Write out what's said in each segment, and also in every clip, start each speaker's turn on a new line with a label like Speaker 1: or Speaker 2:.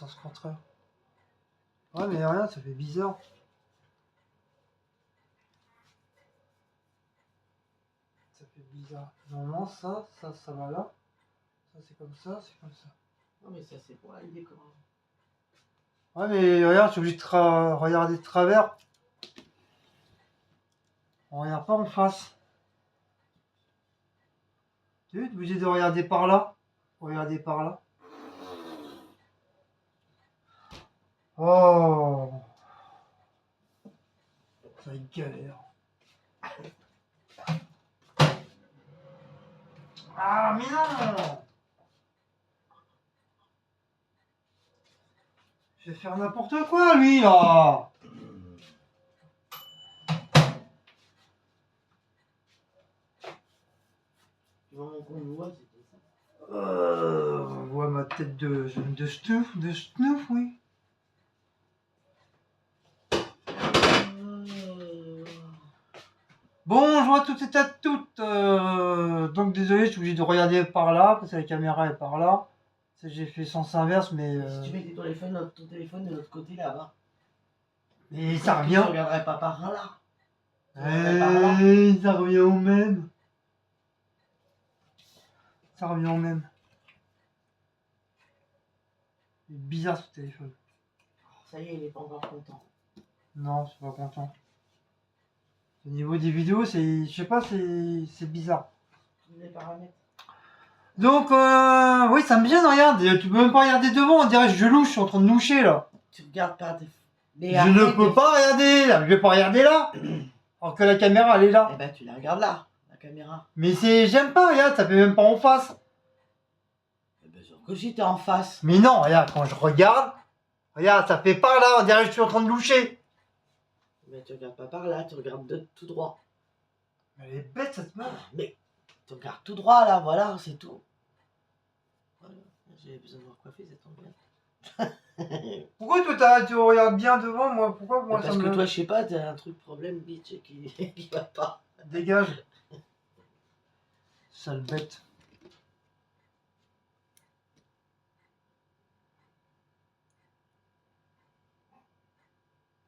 Speaker 1: Sens contraire. Ouais, mais rien, ça fait bizarre. Ça fait bizarre. Normalement, ça va là. Ça, c'est comme ça, c'est comme ça.
Speaker 2: Non, mais ça, c'est pour la déco.
Speaker 1: Ouais, mais regarde, je suis obligé de regarder de travers. On regarde pas en face. Tu es obligé de regarder par là. Regardez par là. Oh, ça va être galère. Ah, mais non! Je vais faire n'importe quoi, lui, là!
Speaker 2: Tu vois qu'on le voit, c'était ça.
Speaker 1: On voit ma tête de Stouff, oui. Bonjour à toutes et à toutes. Donc désolé, je suis obligé de regarder par là, parce que la caméra est par là. J'ai fait sens inverse, mais...
Speaker 2: Si tu mettais ton téléphone de l'autre côté là-bas.
Speaker 1: Et ça revient...
Speaker 2: Tu regarderais pas par là.
Speaker 1: Ça revient au même. Ça revient au même. C'est bizarre ce téléphone.
Speaker 2: Ça y est, il est pas encore content.
Speaker 1: Non, je suis pas content. Au niveau des vidéos, c'est... Je sais pas, c'est bizarre.
Speaker 2: Les paramètres.
Speaker 1: Donc, oui, ça me gêne, regarde. Tu peux même pas regarder devant, on dirait que je louche, je suis en train de loucher, là.
Speaker 2: Tu regardes pas tes...
Speaker 1: Mais je ne peux pas regarder, là. Je vais pas regarder là. Alors que la caméra, elle est là.
Speaker 2: Eh ben, tu la regardes là, la caméra.
Speaker 1: Mais c'est... J'aime pas, regarde, ça fait même pas en face.
Speaker 2: Eh ben, sûr que si t'es en face.
Speaker 1: Mais non, regarde, quand je regarde, regarde, ça fait par là, on dirait que je suis en train de loucher.
Speaker 2: Mais tu regardes pas par là, tu regardes tout droit.
Speaker 1: Elle est bête, cette meuf.
Speaker 2: Mais tu regardes tout droit là, voilà, c'est tout. Voilà, j'ai besoin de voir coiffer, ça tombe bien.
Speaker 1: Pourquoi toi tu regardes bien devant, moi? Pourquoi moi
Speaker 2: parce
Speaker 1: ça
Speaker 2: que
Speaker 1: me...
Speaker 2: toi, je sais pas, t'as un truc problème, bitch, qui va pas.
Speaker 1: Dégage. Sale bête.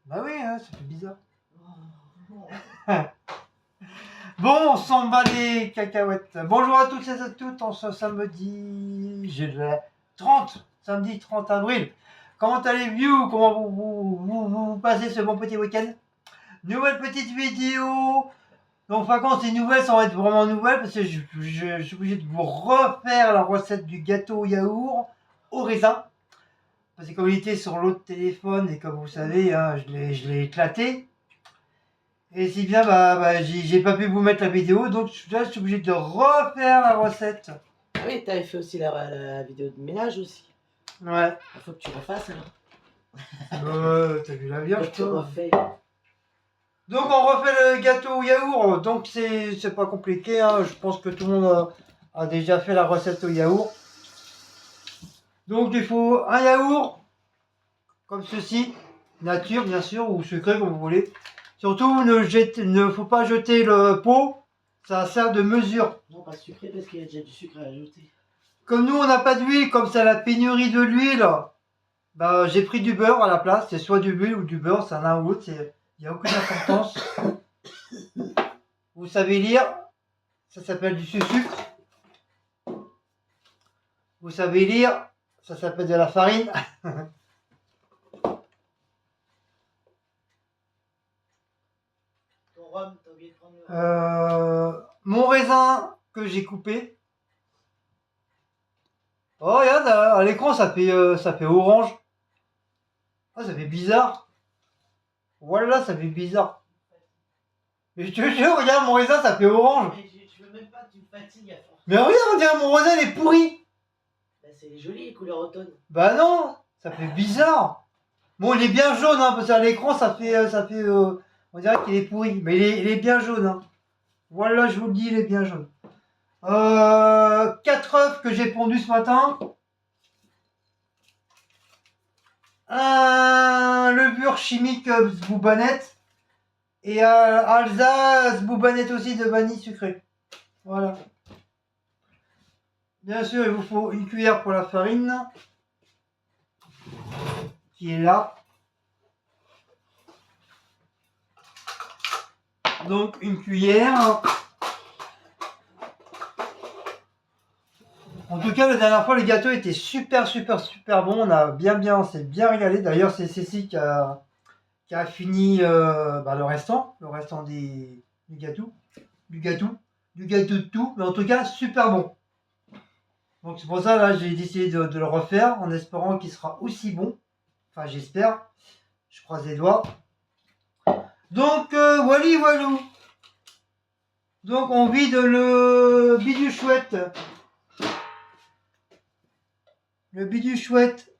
Speaker 1: Bah oui, hein, ça fait bizarre. Bon, on s'en bat les cacahuètes. Bonjour à tous et à toutes, en ce samedi, samedi 30 avril. Comment allez-vous? Comment vous passez ce bon petit week-end? Nouvelle petite vidéo. Donc, par contre, ces nouvelles, ça va être vraiment nouvelles parce que je suis obligé de vous refaire la recette du gâteau au yaourt au raisin. Parce que comme il était sur l'autre téléphone et comme vous savez, hein, je l'ai éclaté. Et si bien, j'ai pas pu vous mettre la vidéo, donc là, je suis obligé de refaire la recette.
Speaker 2: Ah oui, t'avais fait aussi la vidéo de ménage aussi.
Speaker 1: Ouais.
Speaker 2: Il faut que tu refasses alors.
Speaker 1: T'as vu la vierge,
Speaker 2: tu
Speaker 1: toi?
Speaker 2: refais.
Speaker 1: Donc on refait le gâteau au yaourt, donc c'est pas compliqué, hein. Je pense que tout le monde a déjà fait la recette au yaourt. Donc il faut un yaourt, comme ceci, nature bien sûr, ou sucré comme vous voulez. Surtout ne faut pas jeter le pot, ça sert de mesure.
Speaker 2: Non, pas sucré parce qu'il y a déjà du sucre à ajouter.
Speaker 1: Comme nous on n'a pas d'huile, comme c'est la pénurie de l'huile, bah, j'ai pris du beurre à la place, c'est soit du l'huile ou du beurre, c'est l'un ou l'autre, il n'y a aucune importance. Vous savez lire, ça s'appelle du sucre. Vous savez lire, ça s'appelle de la farine.
Speaker 2: Ton rhum, t'as oublié de prendre le...
Speaker 1: Mon raisin que j'ai coupé. Oh regarde, à l'écran ça fait orange. Ah, ça fait bizarre. Voilà, ça fait bizarre. Mais je te jure, regarde mon raisin, ça fait orange.
Speaker 2: Mais je veux même pas que tu me fatigues à force.
Speaker 1: Mais regarde, on dirait mon raisin il est pourri.
Speaker 2: Bah, c'est joli les couleurs automne.
Speaker 1: Bah non, ça fait bizarre. Bon, il est bien jaune, hein, parce qu'à l'écran ça fait, on dirait qu'il est pourri. Mais il est bien jaune, hein. Voilà, je vous le dis, il est bien jaune. 4 œufs que j'ai pondus ce matin. Un levure chimique Zboubanette. Et Alsa Zboubanette aussi de vanille sucrée. Voilà. Bien sûr, il vous faut une cuillère pour la farine. qui est là. Donc une cuillère. En tout cas, la dernière fois, le gâteau était super bon. On a on s'est bien régalé. D'ailleurs, c'est Cécile qui a fini le restant du gâteau. Du gâteau de tout. Mais en tout cas, super bon. Donc c'est pour ça, là, j'ai décidé de le refaire en espérant qu'il sera aussi bon. Enfin, j'espère. Je croise les doigts. Donc, walou. Donc, on vide le bidou chouette. Le bidou chouette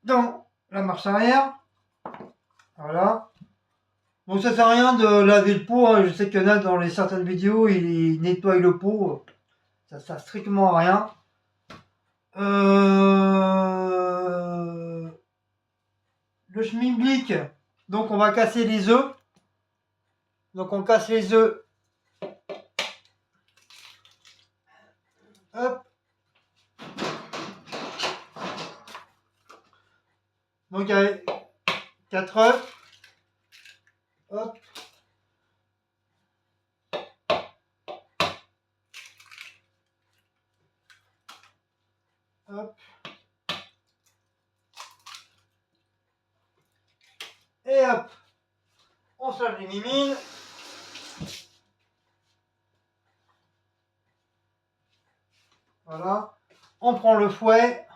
Speaker 1: dans la marche arrière. Voilà. Donc, ça sert à rien de laver le pot. Hein. Je sais qu'il y en a dans certaines vidéos, ils nettoient le pot. Ça sert strictement à rien. Le schmilblick. Donc, on va casser les œufs. Donc, on casse les œufs. Hop. Donc, il y a 4 œufs. Hop. Hop. Et hop. On se lave les mimines. Voilà. On prend le fouet.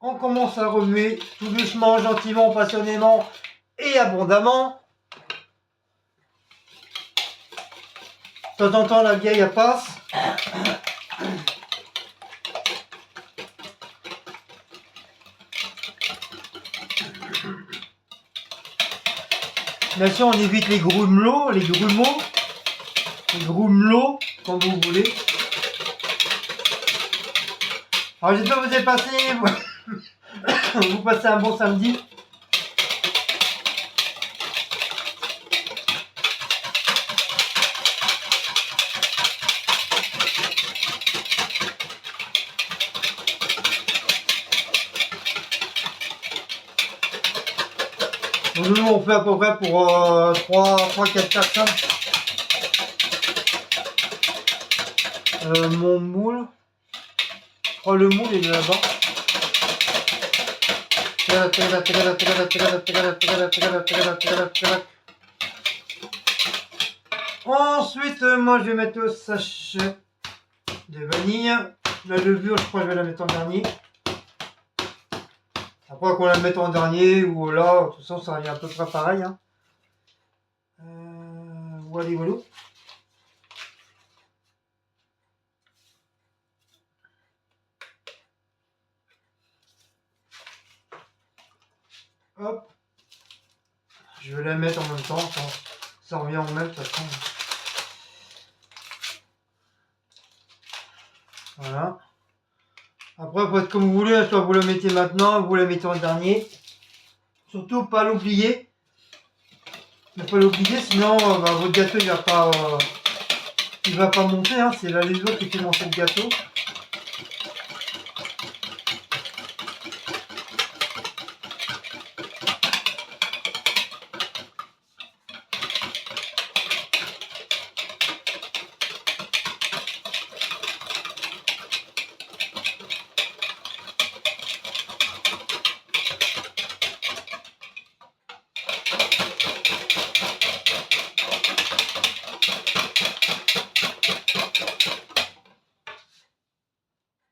Speaker 1: On commence à remuer tout doucement, gentiment, passionnément et abondamment. De temps en temps, la vieille elle passe. Bien sûr, on évite les grumelots, comme vous voulez. Alors, j'espère que vous avez passé, vous passez un bon samedi. Nous, on fait à peu près pour 3-4 personnes. Mon moule. Je crois le moule il est là-bas. Ensuite, moi je vais mettre le sachet de vanille. La levure, je crois que je vais la mettre en dernier. Après qu'on la mette en dernier ou là, de toute façon ça revient à peu près pareil. Hein. Voilà. Hop. Je vais la mettre en même temps. Ça revient en même de toute façon. Voilà. Après, faut être comme vous voulez, soit vous la mettez maintenant, vous la mettez en dernier. Surtout pas l'oublier. Ne pas l'oublier, sinon votre gâteau il va pas monter. Hein. C'est la levure qui fait monter le gâteau.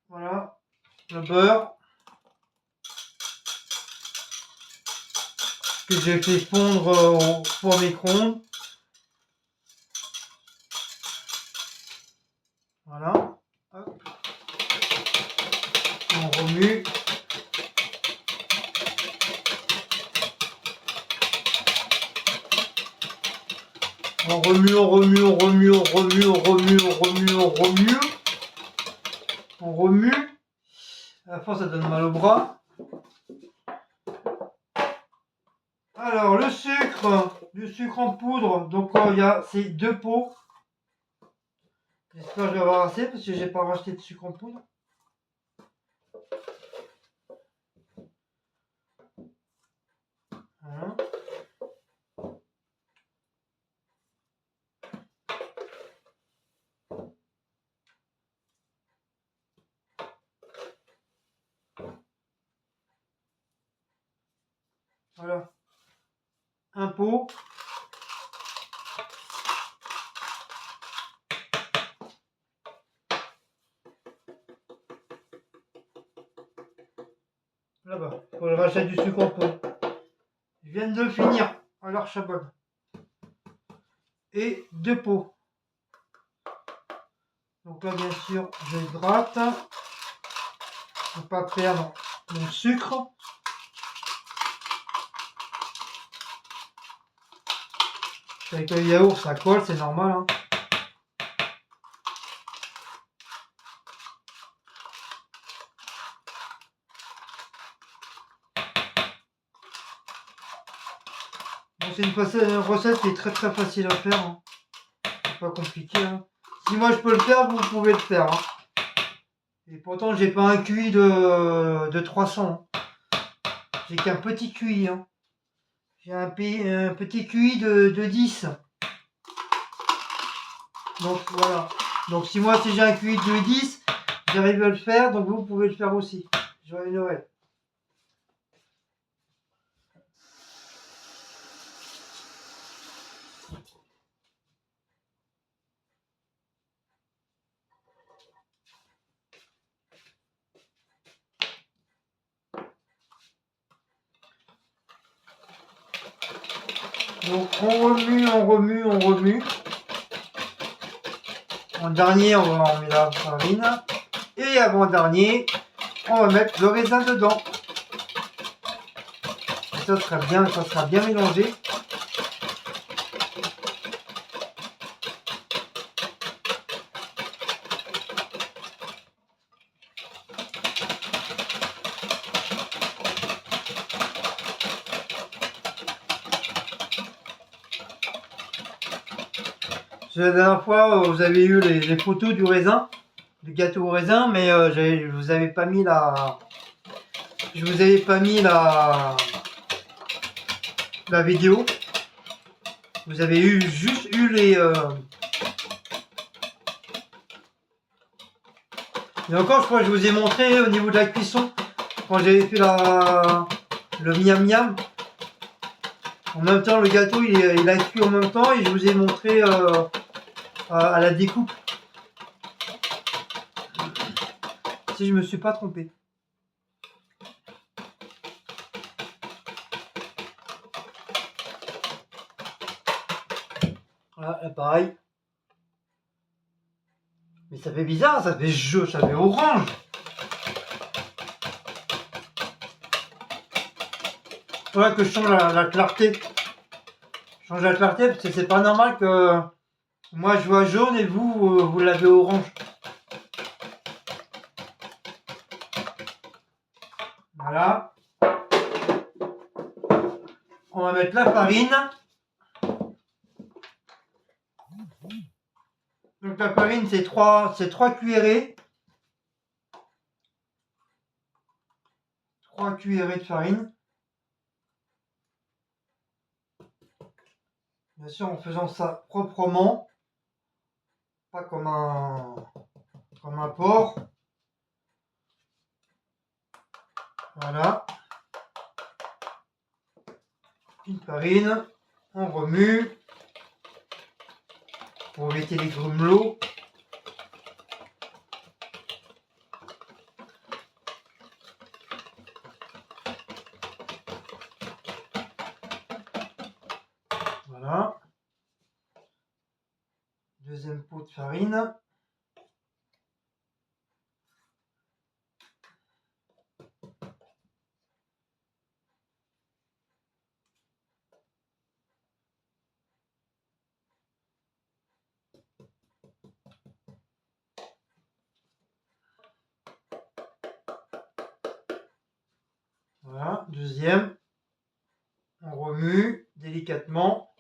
Speaker 1: Voilà, le beurre que j'ai fait fondre au four micro-ondes. Voilà, hop. On remue. On remue. On remue. À la fois, ça donne mal au bras. Alors, le sucre, du sucre en poudre. Donc, il y a ces 2 pots. J'espère que je vais avoir assez parce que j'ai pas racheté de sucre en poudre. Voilà. Un pot. Là-bas. Faut que je rachète du sucre en pot. Je viens de le finir. Alors chabonne. Et 2 pots. Donc là, bien sûr, je gratte. Pour pas perdre mon sucre. Avec le yaourt, ça colle, c'est normal. Hein. Bon, c'est une recette qui est très très facile à faire. Hein. C'est pas compliqué. Hein. Si moi je peux le faire, vous pouvez le faire. Hein. Et pourtant, j'ai pas un QI de 300. Hein. J'ai qu'un petit QI. Hein. J'ai un petit QI de 10. Donc voilà. Donc si j'ai un QI de 10, j'arrive à le faire, donc vous pouvez le faire aussi. Joyeux Noël. Donc on remue, on remue, on remue. En dernier, on va en mettre la farine. Et avant-dernier, on va mettre le raisin dedans. Et ça sera bien mélangé. La dernière fois, vous avez eu les photos du raisin, du gâteau au raisin, mais je vous avais pas mis la vidéo. Vous avez juste eu les. Et encore, je crois que je vous ai montré au niveau de la cuisson quand j'avais fait le miam miam. En même temps, le gâteau il a cuit en même temps et je vous ai montré à la découpe. Si je me suis pas trompé. Voilà, là, pareil. Mais ça fait bizarre, ça fait jaune, ça fait orange. Faudrait que je change la clarté. Je change la clarté parce que c'est pas normal que moi je vois jaune et vous l'avez orange. Voilà. On va mettre la farine. Donc la farine c'est 3 cuillerées. 3 cuillerées de farine. Bien sûr en faisant ça proprement. Pas comme un porc. Voilà. Une farine. On remue. Pour éviter les grumelots. Voilà. Deuxième pot de farine. Voilà, deuxième. On remue délicatement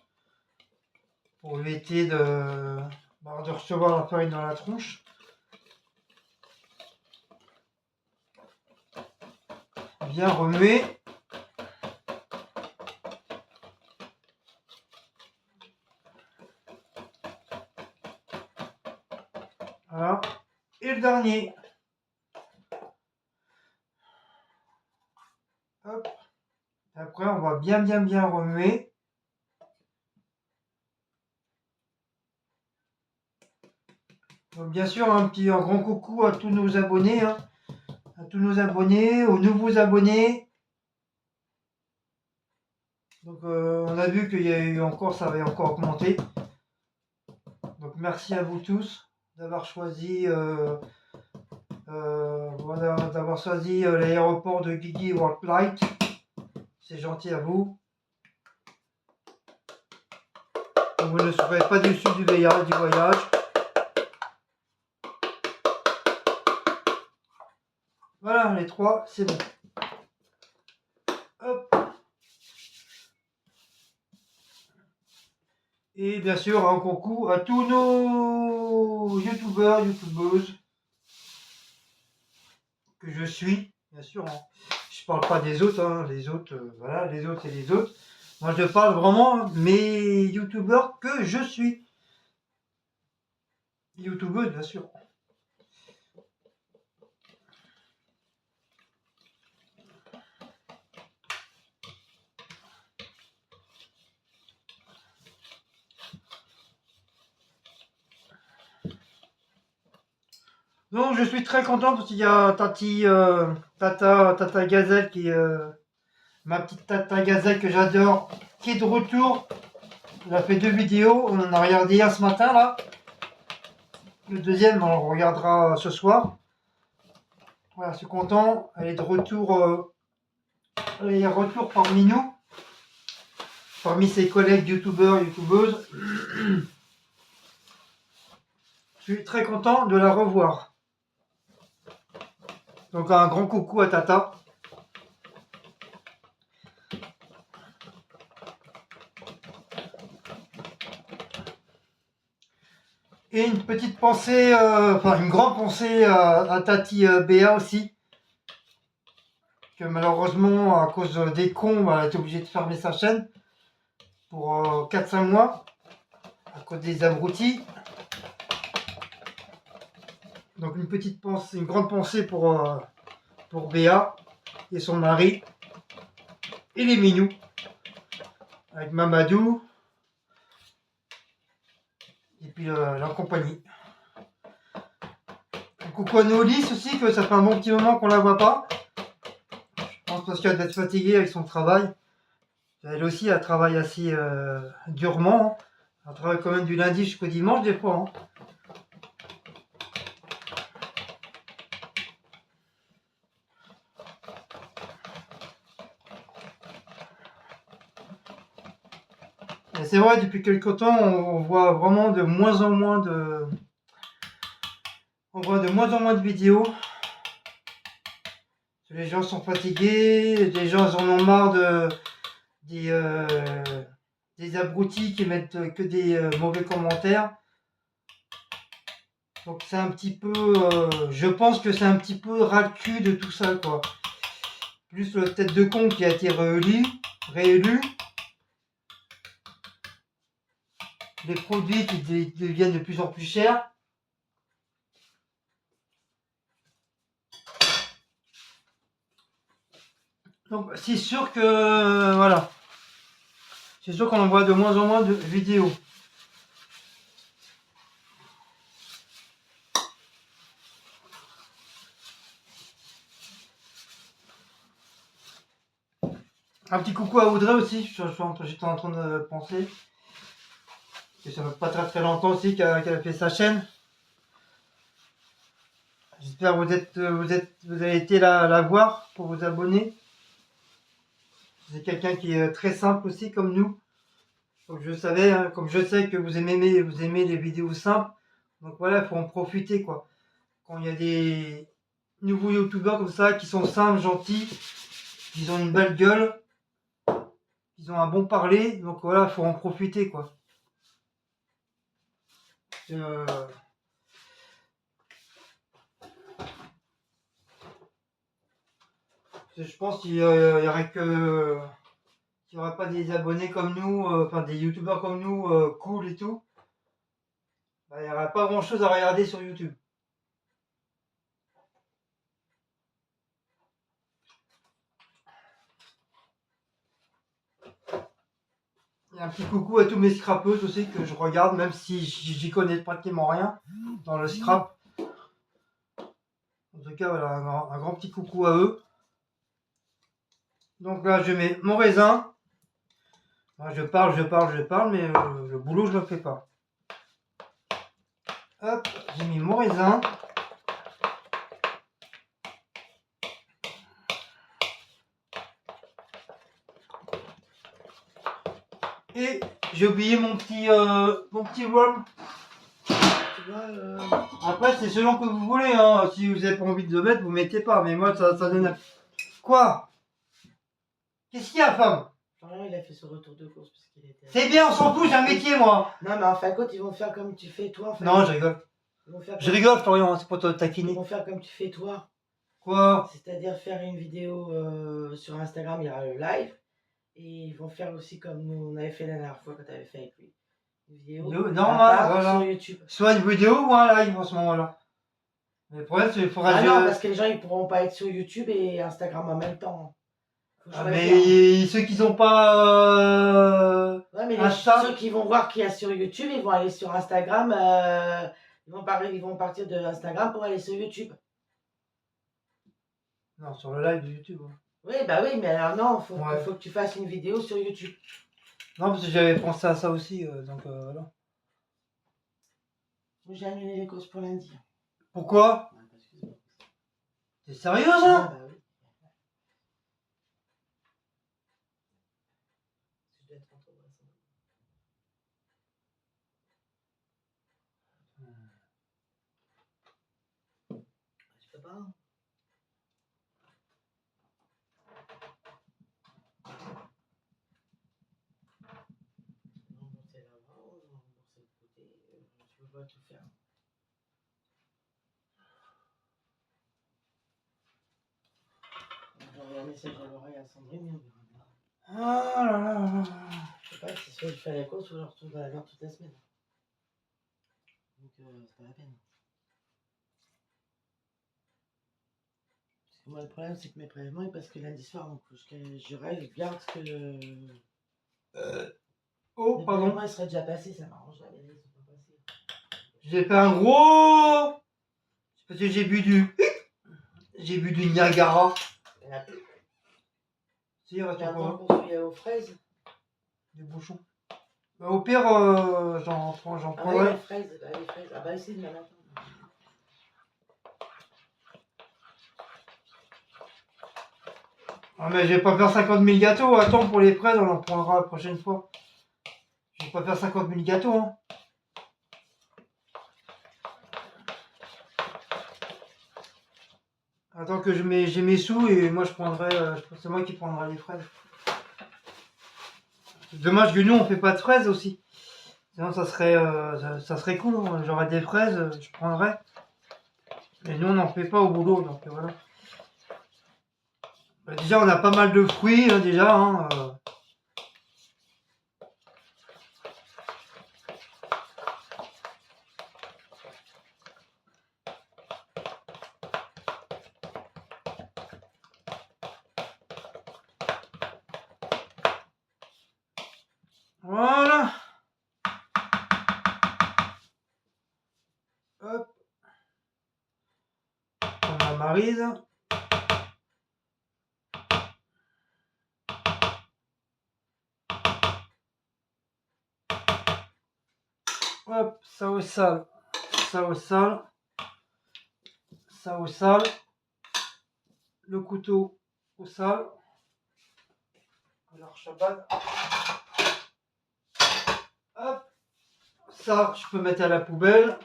Speaker 1: pour éviter de recevoir la farine dans la tronche. Bien remuer. Voilà. Et le dernier. Hop. Après, on va bien remuer. Donc, bien sûr, un grand coucou à tous nos abonnés, hein, à tous nos abonnés, aux nouveaux abonnés. Donc, on a vu qu'il y a eu encore, ça va encore augmenter. Donc, merci à vous tous d'avoir choisi, l'aéroport de Gigi World Flight. C'est gentil à vous. Vous ne serez pas déçus du voyage. Voilà, les trois, c'est bon. Hop. Et bien sûr, un coucou à tous nos youtubeurs, youtubeuses que je suis, bien sûr. Hein. Je parle pas des autres, hein. Les autres, voilà, les autres et les autres. Moi, je parle vraiment mes youtubeurs que je suis. Youtubeuses, bien sûr. Donc, je suis très content parce qu'il y a Tata Gazelle qui ma petite Tata Gazelle que j'adore, qui est de retour. Elle a fait 2 vidéos, on en a regardé un ce matin là. Le deuxième, on le regardera ce soir. Voilà, je suis content. Elle est de retour, parmi nous, parmi ses collègues youtubeurs, youtubeuses. Je suis très content de la revoir. Donc un grand coucou à Tata. Et une petite pensée, une grande pensée à Tati Béa aussi. Que malheureusement, à cause des cons, elle a été obligée de fermer sa chaîne pour 4-5 mois. À cause des abrutis. Donc une petite pensée, une grande pensée pour Béa et son mari. Et les minous. Avec Mamadou. Et puis la compagnie. Coucou à Nolis aussi, que ça fait un bon petit moment qu'on la voit pas. Je pense parce qu'elle doit être fatiguée avec son travail. Elle aussi, elle travaille assez durement. Hein. Elle travaille quand même du lundi jusqu'au dimanche des fois. Hein. Et c'est vrai, depuis quelques temps, on voit vraiment de moins en moins de... On voit de moins en moins de vidéos. Les gens sont fatigués, les gens en ont marre des abrutis qui mettent que des mauvais commentaires. Donc c'est un petit peu, je pense que c'est un petit peu ras le cul de tout ça quoi. Plus le tête de con qui a été réélu. Les produits qui deviennent de plus en plus chers. Donc c'est sûr que voilà. C'est sûr qu'on en voit de moins en moins de vidéos. Un petit coucou à Audrey aussi, j'étais en train de penser. Et ça fait pas très longtemps aussi qu'elle a fait sa chaîne. J'espère que vous avez été la voir pour vous abonner. C'est quelqu'un qui est très simple aussi comme nous. Donc je savais, hein, comme je sais que vous aimez les vidéos simples. Donc voilà, il faut en profiter quoi. Quand il y a des nouveaux youtubeurs comme ça qui sont simples, gentils, qui ont une belle gueule, qui ont un bon parler, donc voilà, il faut en profiter quoi. Je pense qu'il y aurait que s'il n'y aurait pas des abonnés comme nous, des youtubeurs comme nous, cool et tout, bah, il n'y aurait pas grand chose à regarder sur YouTube. un petit coucou à tous mes scrapeuses aussi que je regarde, même si j'y connais pratiquement rien dans le scrap. En tout cas, voilà, un grand petit coucou à eux. Donc là, je mets mon raisin. Je parle, mais le boulot, je ne le fais pas. Hop, j'ai mis mon raisin. Et j'ai oublié mon petit rhum. Après, c'est selon que vous voulez. Hein. Si vous n'avez pas envie de le mettre, vous ne mettez pas. Mais moi, ça donne... Quoi? Qu'est-ce qu'il y a, femme?
Speaker 2: Florian, il a fait son retour de course parce qu'il était...
Speaker 1: C'est bien, on s'en fout, j'ai un métier, moi.
Speaker 2: Non, mais en fin de compte, ils vont faire comme tu fais toi. En fait.
Speaker 1: Non, je rigole. Je rigole, Florian, c'est pour te
Speaker 2: Ils
Speaker 1: taquiner.
Speaker 2: vont faire comme tu fais toi.
Speaker 1: Quoi?
Speaker 2: C'est-à-dire faire une vidéo sur Instagram, il y aura le live. Et ils vont faire aussi comme nous, on avait fait la dernière fois quand tu avais fait avec lui. Une vidéo
Speaker 1: normal, voilà.
Speaker 2: sur YouTube.
Speaker 1: Soit une vidéo ou un live en ce moment-là. Mais le problème, c'est qu'il faudra...
Speaker 2: Ah non, parce que les gens, ils pourront pas être sur YouTube et Instagram en même temps.
Speaker 1: Ah, mais ceux qui sont pas...
Speaker 2: Ouais, mais
Speaker 1: Insta...
Speaker 2: ceux qui vont voir qu'il y a sur YouTube, ils vont aller sur Instagram. Ils vont partir de Instagram pour aller sur YouTube.
Speaker 1: Non, sur le live de YouTube. Hein.
Speaker 2: Oui, bah oui, mais alors non, il faut que tu fasses une vidéo sur YouTube.
Speaker 1: Non, parce que j'avais pensé à ça aussi, donc voilà.
Speaker 2: J'ai annulé les courses pour lundi.
Speaker 1: Pourquoi? T'es sérieux, ça?
Speaker 2: Bah oui. Je peux pas. Rembourser l'avant, rembourser le côté, je peux pas tout faire. J'envoie un message à l'oreille à Sandrine et on verra bien.
Speaker 1: Ah là là là.
Speaker 2: Je sais pas si soit je fais la course ou je retourne dans la merde toute la semaine. Donc c'est pas la peine. Parce que moi le problème c'est que mes prélèvements ils passent que lundi soir, donc je rêve, je garde ce que
Speaker 1: Oh,
Speaker 2: les
Speaker 1: pardon.
Speaker 2: prélèvements ils seraient déjà passés, ça m'arrangerait, mais là ils sont pas passés.
Speaker 1: J'ai fait un gros... Parce que j'ai bu du... J'ai bu du Niagara.
Speaker 2: Il y en a plus.
Speaker 1: Si, il reste
Speaker 2: Il y a un
Speaker 1: encore
Speaker 2: temps pour celui aux fraises.
Speaker 1: des bouchons. Bah, au pire, j'en
Speaker 2: Ah oui,
Speaker 1: prendrai.
Speaker 2: les fraises. Ah bah ici, il y en a.
Speaker 1: Ah, mais je vais pas faire 50 000 gâteaux. Attends, pour les fraises, on en prendra la prochaine fois. Je vais pas faire 50 000 gâteaux. Hein. Attends que j'ai mes sous et moi je prendrai. C'est moi qui prendrai les fraises. Dommage que nous on fait pas de fraises aussi. Sinon ça serait cool. Hein. J'aurais des fraises, je prendrais. Mais nous on n'en fait pas au boulot, donc voilà. Bah, déjà on a pas mal de fruits déjà. Hein, Voilà. Hop. On a Maryse. Hop, ça au sale. Ça au sale. Ça au sale. Le couteau au sale. Alors Shabbat. Hop. Ça, je peux mettre à la poubelle.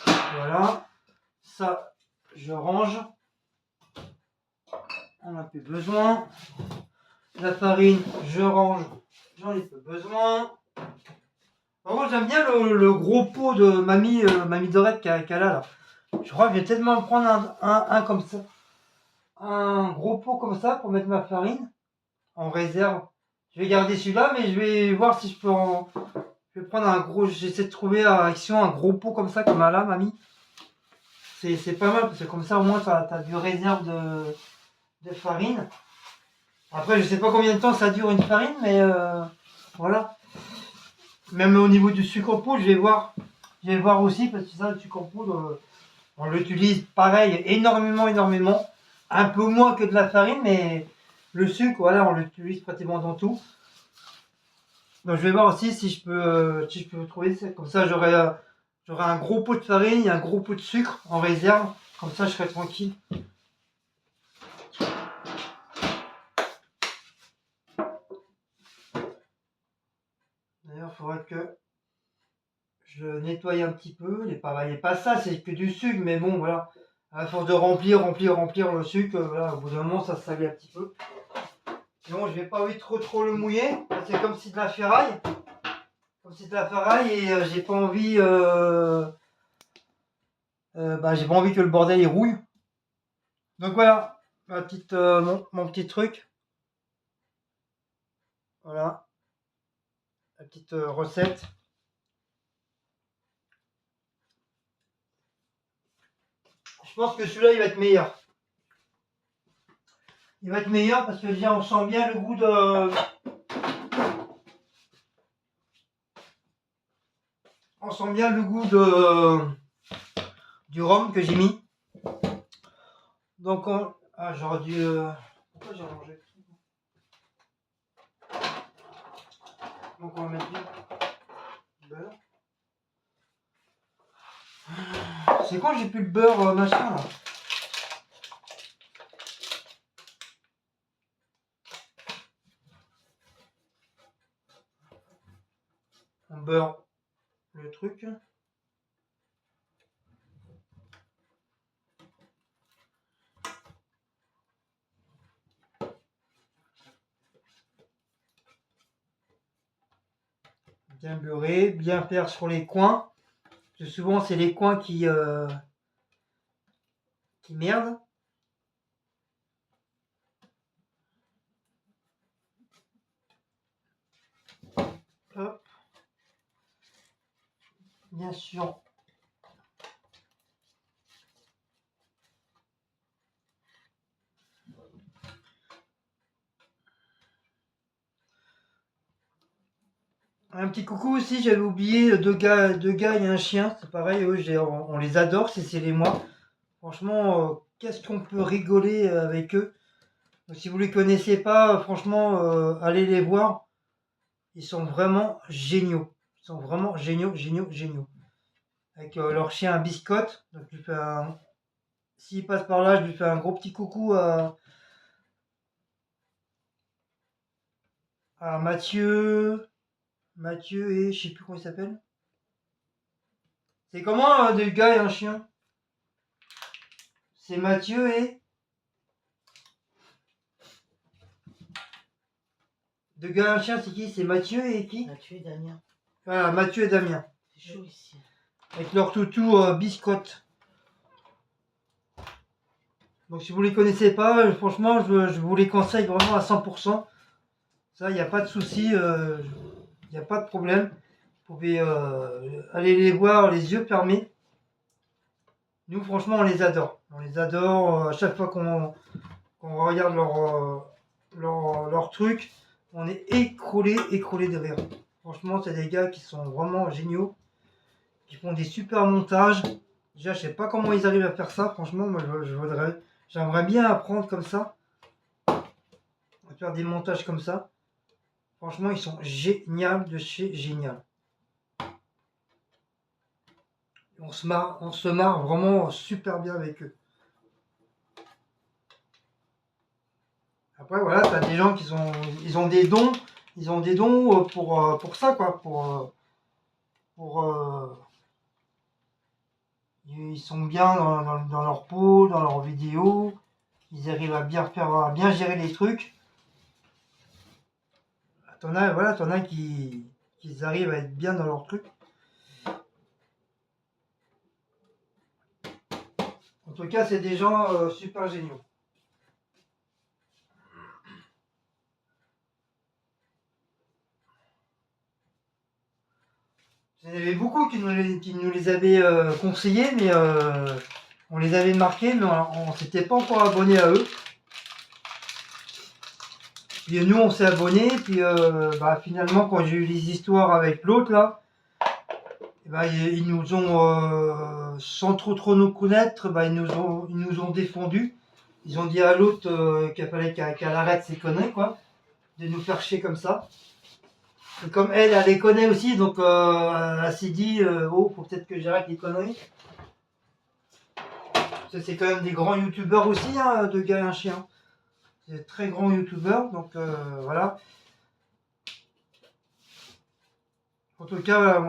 Speaker 1: Voilà. Ça, je range. On n'a plus besoin. La farine, je range. J'en ai plus besoin. Par contre, j'aime bien le gros pot de mamie Dorette qu'elle a là. Je crois que je vais tellement me prendre un comme ça. Un gros pot comme ça pour mettre ma farine en réserve. Je vais garder celui-là, mais je vais voir si je peux en... Je vais prendre un gros... J'essaie de trouver à Action un gros pot comme ça, comme elle a, mamie. C'est pas mal, parce que comme ça, au moins, t'as du réserve de farine. Après, je sais pas combien de temps ça dure une farine, mais Voilà. Même au niveau du sucre poudre, je vais voir aussi, parce que ça, le sucre poudre, on l'utilise pareil, énormément. Un peu moins que de la farine, mais le sucre, voilà, on l'utilise pratiquement dans tout. Donc je vais voir aussi si je peux trouver ça. Comme ça, j'aurai un gros pot de farine et un gros pot de sucre en réserve. Comme ça, je serai tranquille. D'ailleurs, il faudrait que je nettoie un petit peu. Il n'est pas ça, c'est que du sucre, mais bon, voilà. À force de remplir le sucre, voilà, au bout d'un moment, ça se salit un petit peu. Sinon, je vais pas trop le mouiller. C'est comme si de la ferraille. Et j'ai pas envie. J'ai pas envie que le bordel il rouille. Donc voilà, mon petit truc. Voilà, la petite recette. Je pense que celui-là il va être meilleur. Il va être meilleur parce que déjà on sent bien le goût de. On sent bien le goût du rhum que j'ai mis. Donc j'aurais dû. Pourquoi j'ai rangé? Donc on va mettre du beurre. C'est quand j'ai plus le beurre machin là. On beurre le truc. Bien beurrer, bien faire sur les coins. Parce que souvent c'est les coins qui merdent. Hop. Bien sûr. Un petit coucou aussi, j'avais oublié deux gars et un chien. C'est pareil, eux, on les adore, c'est les moi. Franchement, qu'est-ce qu'on peut rigoler avec eux. Donc, si vous les connaissez pas, franchement, allez les voir. Ils sont vraiment géniaux. Ils sont vraiment géniaux. Avec leur chien Biscotte. Donc, s'il passe par là, je lui fais un gros petit coucou à Mathieu et je sais plus comment il s'appelle. C'est comment deux gars et un chien? C'est Mathieu et... Deux gars et un chien, c'est qui? C'est Mathieu et qui?
Speaker 2: Mathieu et Damien.
Speaker 1: Voilà, Mathieu et Damien.
Speaker 2: C'est chaud ici.
Speaker 1: Avec leur toutou Biscotte. Donc si vous les connaissez pas, franchement, je vous les conseille vraiment à 100%. Ça, il n'y a pas de souci, il n'y a pas de problème. Vous pouvez aller les voir les yeux fermés. Nous, franchement, on les adore. On les adore. À chaque fois qu'on regarde leur truc, on est écroulé de rire. Franchement, c'est des gars qui sont vraiment géniaux. Qui font des super montages. Déjà, je sais pas comment ils arrivent à faire ça. Franchement, moi, j'aimerais bien apprendre comme ça. À faire des montages comme ça. Franchement, ils sont géniaux de chez génial. On se marre vraiment super bien avec eux. Après, voilà, t'as des gens ils ont des dons pour ça, quoi. Ils sont bien dans leur peau, dans leurs vidéos. Ils arrivent à bien gérer les trucs. T'en as qui arrivent à être bien dans leur truc. En tout cas, c'est des gens super géniaux. Il y en avait beaucoup qui nous les avaient conseillés, mais on les avait marqués, mais on s'était pas encore abonné à eux. puis nous on s'est abonnés, puis bah, finalement quand j'ai eu les histoires avec l'autre là, et bah, ils nous ont, sans trop nous connaître, bah, ils nous ont défendus. Ils ont dit à l'autre qu'il fallait qu'elle arrête ses conneries, quoi, de nous faire chier comme ça. Et comme elle les connaît aussi, donc elle s'est dit, oh, faut peut-être que j'arrête les conneries. C'est quand même des grands youtubeurs aussi, hein, de gars et un chien. C'est des très grands youtubeurs, donc voilà. En tout cas,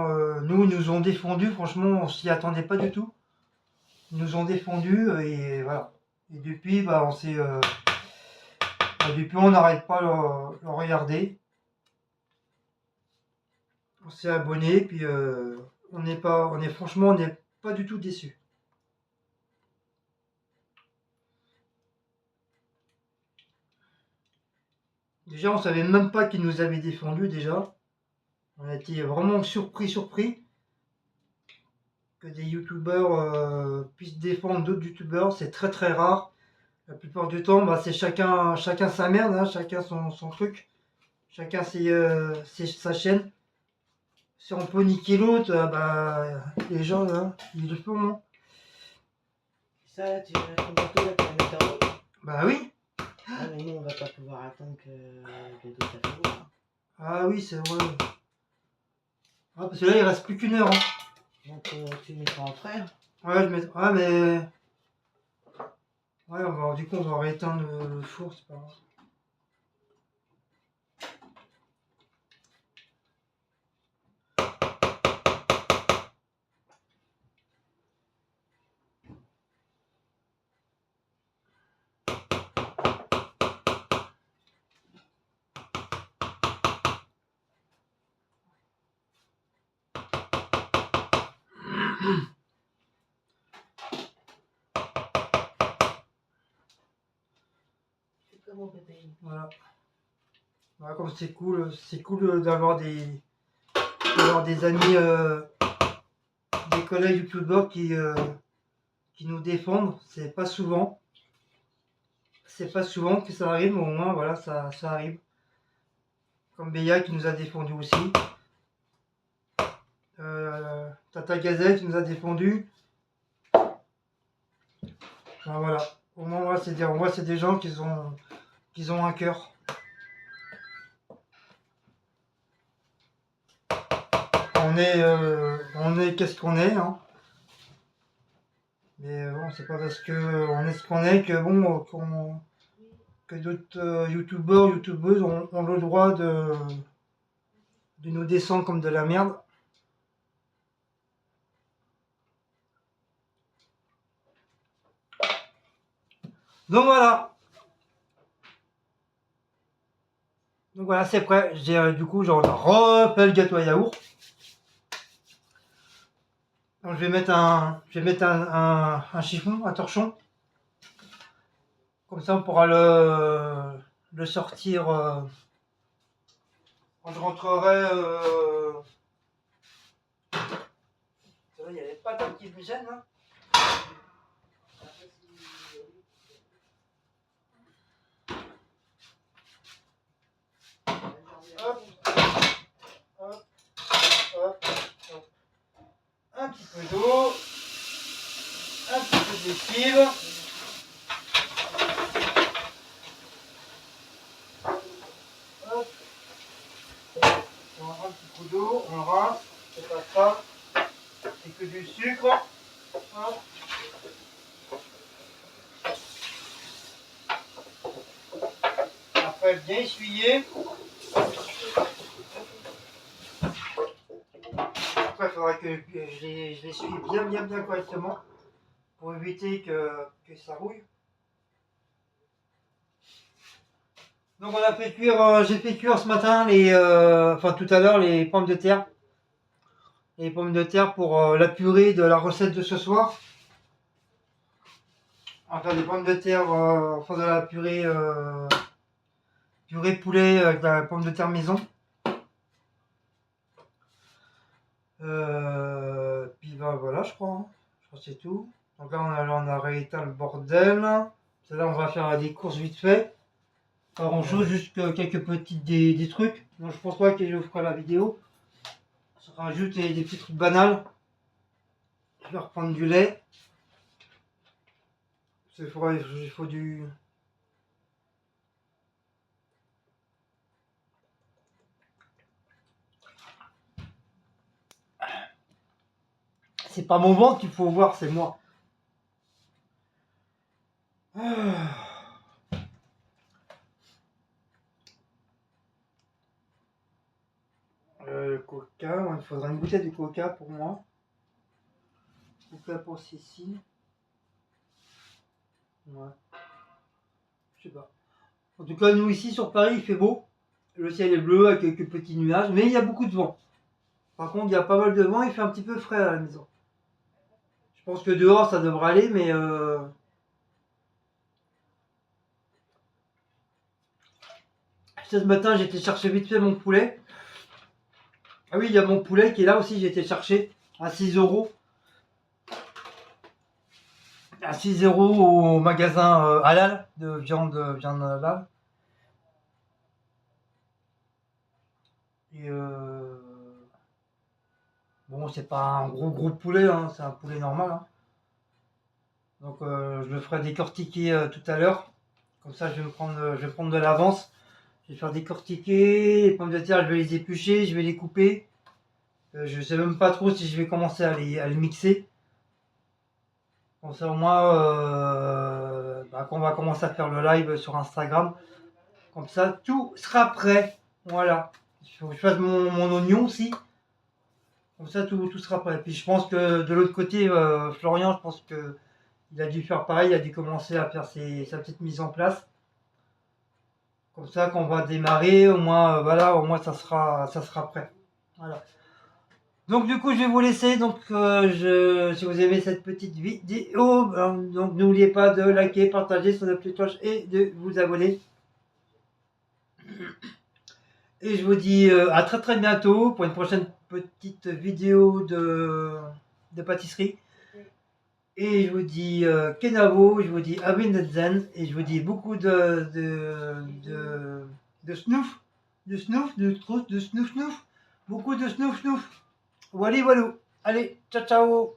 Speaker 1: nous, ils nous ont défendus, franchement, on s'y attendait pas du tout. Ils nous ont défendus et voilà. Et depuis, bah, depuis, on n'arrête pas de le regarder. On s'est abonné, puis franchement, on n'est pas du tout déçus. Déjà, on savait même pas qu'ils nous avaient défendus déjà. On a été vraiment surpris que des youtubeurs puissent défendre d'autres youtubeurs. C'est très rare. La plupart du temps, bah, c'est chacun sa merde, hein, chacun son truc, chacun sa chaîne. Si on peut niquer l'autre, bah, les gens, là, ils le font. Hein.
Speaker 2: Ça, tu réponds bientôt là, tu vas mettre en route.
Speaker 1: Bah oui.
Speaker 2: Ah, mais nous, on va pas pouvoir attendre que les deux ça fait beau.
Speaker 1: Ah oui, c'est vrai. Ah, parce que là, il reste plus qu'une heure. Hein.
Speaker 2: Donc, tu mettras en frère.
Speaker 1: Ouais, je mets. Ah, mais. Ouais, du coup, on va rééteindre le four, c'est pas grave.
Speaker 2: C'est comme mon bébé.
Speaker 1: Voilà. Voilà, comme c'est cool d'avoir des amis, des collègues youtubeurs qui nous défendent. C'est pas souvent. C'est pas souvent que ça arrive, mais au moins, voilà, ça arrive. Comme Béa qui nous a défendu aussi. Tata Gazelle qui nous a défendu. Enfin, voilà. Au moins, moi, c'est des gens qui ont un cœur. On est qu'est-ce qu'on est, hein. Mais bon, c'est pas parce que on est ce qu'on est que bon, que d'autres youtubeurs, youtubeuses ont le droit de nous descendre comme de la merde. Donc voilà. Donc voilà, c'est prêt. Du coup, j'en refais le gâteau à yaourt. Donc je vais mettre un chiffon, un torchon. Comme ça, on pourra le sortir quand je rentrerai. Il y a les patates qui me gênent. Hein. Hop, hop, hop, hop. Un petit peu d'eau, un petit peu de lessive. Hop. On a un petit coup d'eau, on le rince, c'est pas ça, c'est que du sucre. Hop. Après bien essuyer. Après, il faudra que je l'essuie bien correctement pour éviter que ça rouille. Donc on a fait cuire, j'ai fait cuire ce matin enfin tout à l'heure les pommes de terre. Les pommes de terre pour la purée de la recette de ce soir. On va faire des pommes de terre, enfin de la purée poulet avec de la pomme de terre maison. Puis ben voilà, je crois. Hein. Je crois que c'est tout. Donc là, on a rééteint le bordel. Là, on va faire des courses vite fait. Pas grand chose, juste quelques petits des trucs. Donc je pense pas que je ferai la vidéo. Je rajoute des petits trucs banals. Je vais reprendre du lait. Il faut du... C'est pas mon ventre qu'il faut voir, c'est moi. Coca, il faudra une bouteille de coca pour moi. Coca pour Cécile. Ouais. Je sais pas. En tout cas, nous ici sur Paris, il fait beau. Le ciel est bleu avec quelques petits nuages, mais il y a beaucoup de vent. Par contre, il y a pas mal de vent, il fait un petit peu frais à la maison. Je pense que dehors, ça devrait aller, mais... Ce matin, j'ai été chercher vite fait mon poulet. Ah oui, il y a mon poulet qui est là aussi, j'ai été chercher à 6 euros. À 6 euros au magasin halal de viande halal. Et bon, c'est pas un gros poulet, hein, c'est un poulet normal. Hein. Donc je le ferai décortiquer tout à l'heure. Comme ça, je vais prendre de l'avance. Je vais faire décortiquer. Les pommes de terre, je vais les éplucher, je vais les couper. Je sais même pas trop si je vais commencer à les mixer. Comme ça, au moins, quand on va commencer à faire le live sur Instagram. Comme ça, tout sera prêt. Voilà. Il faut que je fasse mon oignon aussi. Comme ça, tout sera prêt. Puis je pense que de l'autre côté, Florian, je pense que il a dû faire pareil. Il a dû commencer à faire sa petite mise en place. Comme ça, quand on va démarrer, au moins, voilà, au moins ça sera prêt. Voilà. Donc du coup, je vais vous laisser. Donc, si vous aimez cette petite vidéo, donc n'oubliez pas de liker, partager sur la petite cloche et de vous abonner. Et je vous dis à très bientôt pour une prochaine petite vidéo de pâtisserie. Et je vous dis Kenavo, je vous dis Avindenzen, et je vous dis beaucoup de snouf, de snouf, beaucoup de snouf. Voilà, voilà. Allez, ciao ciao.